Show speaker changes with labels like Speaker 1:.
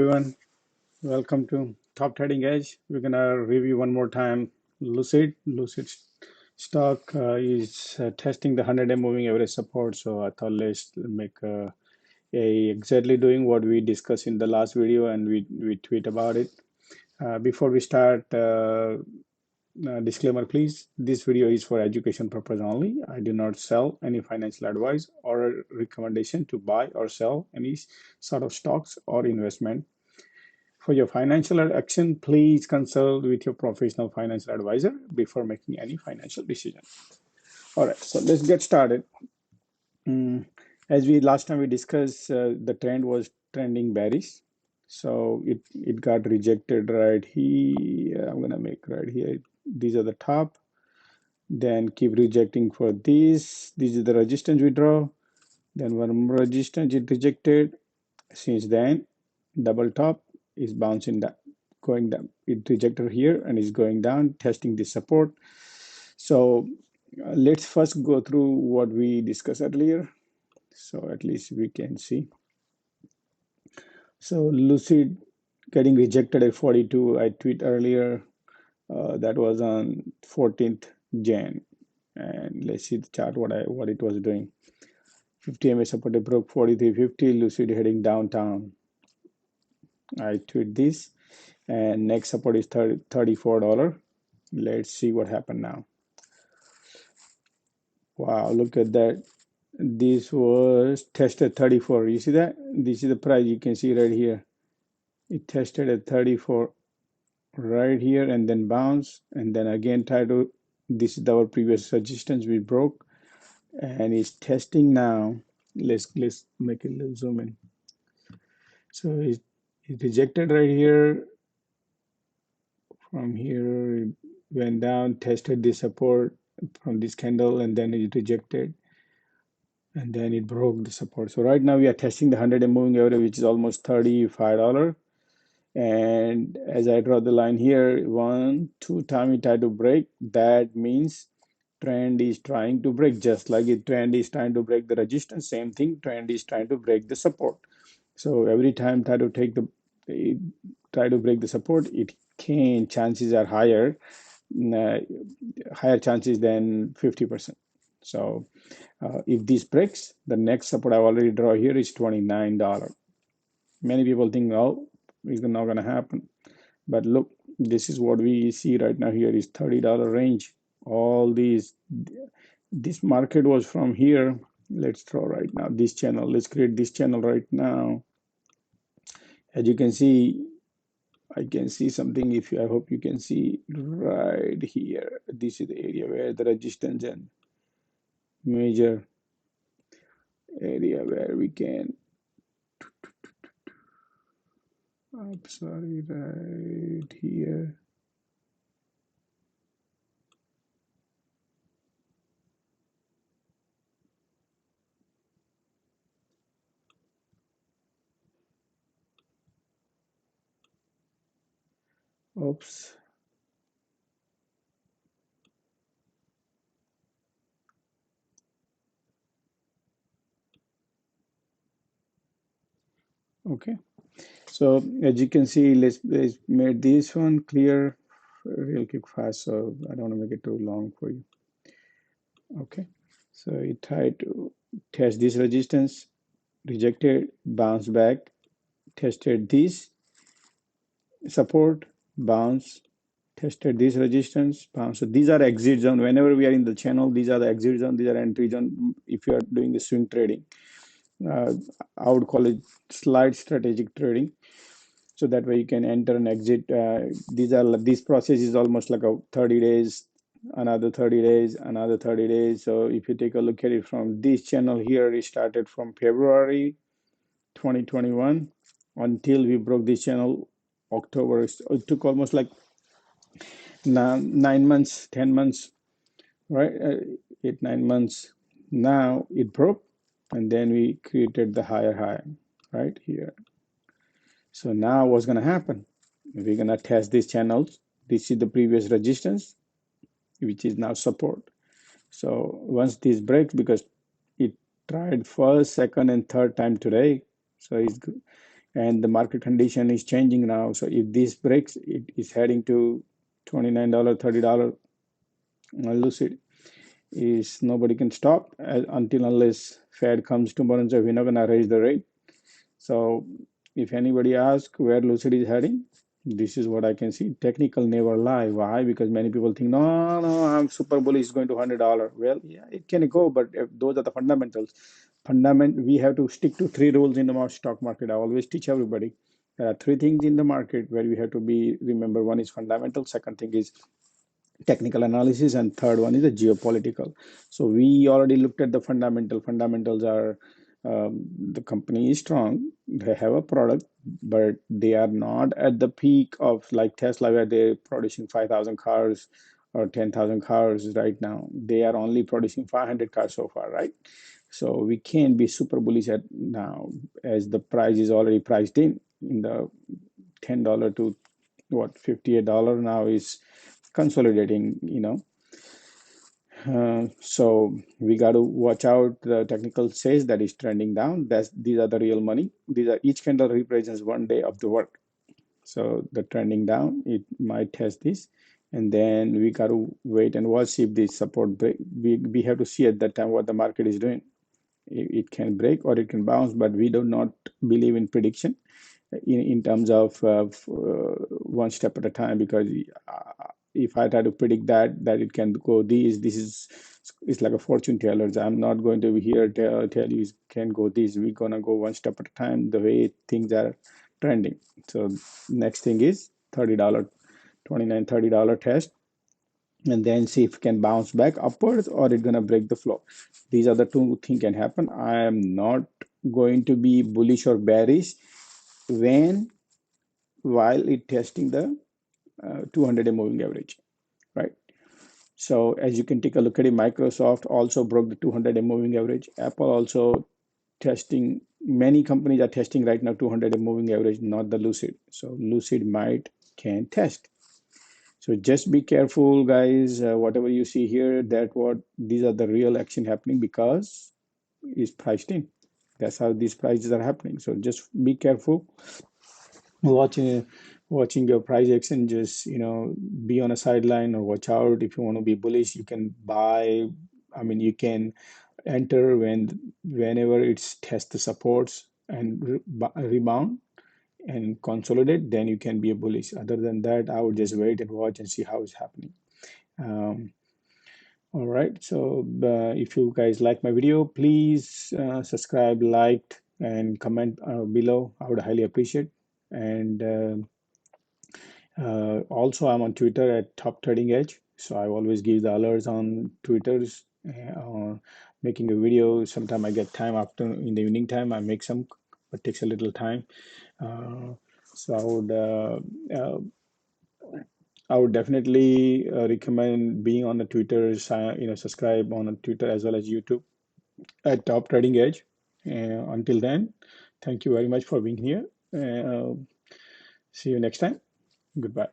Speaker 1: Everyone, welcome to Top Trading Edge. We're gonna review one more time Lucid. Lucid stock is testing the 100-day moving average support. So I thought let's make exactly doing what we discussed in the last video, and we tweet about it. Before we start, disclaimer, please. This video is for education purpose only. I do not sell any financial advice or a recommendation to buy or sell any sort of stocks or investment. For your financial action, please consult with your professional financial advisor before making any financial decision. All right, so let's get started. Mm, as we last time we discussed, the trend was trending bearish, so it got rejected right here. I'm gonna make right here. These are the top. Then keep rejecting for this. This is the resistance we draw. Then one more resistance it rejected. Since then, double top is bouncing down, going down. It rejected here and is going down, testing the support. So let's first go through what we discussed earlier, so at least we can see. So Lucid getting rejected at 42. I tweet earlier. That was on 14th Jan, and let's see the chart what it was doing. 50 MA support, it broke 43.50. Lucid heading downtown. I tweet this, and next support is $34. Let's see what happened now. Wow, look at that. This was tested 34. You see that? This is the price. You can see right here. It tested at 34 right here and then bounce, and then again try to, this is our previous resistance we broke, and it's testing now. Let's make a little zoom in. So it rejected right here. From here it went down, tested the support from this candle, and then it rejected, and then it broke the support. So right now we are testing the 100-day moving average, which is almost $35. And as I draw the line here, 1-2 time it tried to break. That means trend is trying to break, just like it trend is trying to break the resistance. Same thing, trend is trying to break the support. So every time try to break the support, it can, chances are higher, higher chances than 50%. So if this breaks, the next support I already draw here is $29. Many people think, oh, it's not going to happen. But look, this is what we see right now here is $30 range. All these, this market was from here. Let's draw right now this channel. Let's create this channel right now. As you can see, I can see something. I hope you can see right here. This is the area where the resistance and major area where we can, I'm sorry, right here. Oops. Okay. So as you can see, let's made this one clear real quick fast. So I don't want to make it too long for you. Okay. So it tried to test this resistance, rejected, bounced back, tested this support, bounce, tested this resistance, bounce. So these are exit zone. Whenever we are in the channel, these are the exit zone, these are entry zone. If you are doing the swing trading, I would call it slide strategic trading. So that way you can enter and exit. This process is almost like a 30 days, another 30 days, another 30 days. So if you take a look at it from this channel here, it started from February 2021 until we broke this channel October. It took almost like 9 months, 10 months, right? 8, 9 months. Now it broke, and then we created the higher high right here. So now what's going to happen? We're going to test these channels. This is the previous resistance, which is now support. So once this breaks, because it tried first, second, and third time today, so and the market condition is changing now. So if this breaks, it is heading to $29, $30. Lucid is nobody can stop until unless Fed comes tomorrow and says we're not gonna raise the rate. So if anybody asks where Lucid is heading, this is what I can see. Technical never lie. Why? Because many people think, no, no, I'm super bullish, it's going to $100. Well, yeah, it can go, but if those are the fundamentals. We have to stick to three rules in the stock market. I always teach everybody. There are three things in the market where we have to be remember. One is fundamental. Second thing is technical analysis, and third one is the geopolitical. So we already looked at the fundamentals are the company is strong, they have a product, but they are not at the peak of like Tesla where they're producing 5,000 cars or 10,000 cars. Right now they are only producing 500 cars so far, right? So we can't be super bullish at now, as the price is already priced in the $10 to what $58 now is consolidating, so we got to watch out. The technical says that is trending down. These are the real money. These are each candle represents one day of the work. So the trending down, it might test this, and then we got to wait and watch if this support break. We have to see at that time what the market is doing. It can break or it can bounce, but we do not believe in prediction in terms of one step at a time, because if I try to predict that it can go this is it's like a fortune teller. I'm not going to be here tell you it can go this. We're gonna go one step at a time the way things are trending. So next thing is $30, 29 $30 test, and then see if it can bounce back upwards or it's gonna break the floor. These are the two things can happen. I am not going to be bullish or bearish when while it testing the 200-day moving average, right? So as you can take a look at it, Microsoft also broke the 200-day moving average. Apple also testing. Many companies are testing right now 200-day moving average, not the Lucid. So Lucid might can test. So just be careful, guys. Whatever you see here, these are the real action happening because it's priced in. That's how these prices are happening. So just be careful watching watching your price action. Just be on a sideline or watch out. If you want to be bullish, you can buy. I mean, you can enter whenever it's test the supports and rebound and consolidate, then you can be a bullish. Other than that, I would just wait and watch and see how it's happening. um, all right, so if you guys like my video, please subscribe, like, and comment below. I would highly appreciate. And also, I'm on Twitter at Top Trading Edge. So I always give the alerts on Twitter's, making a video. Sometimes I get time after in the evening time. I make some, but takes a little time. Uh, so I would definitely recommend being on the Twitter. Subscribe on Twitter as well as YouTube at Top Trading Edge. Until then, thank you very much for being here. See you next time. Goodbye.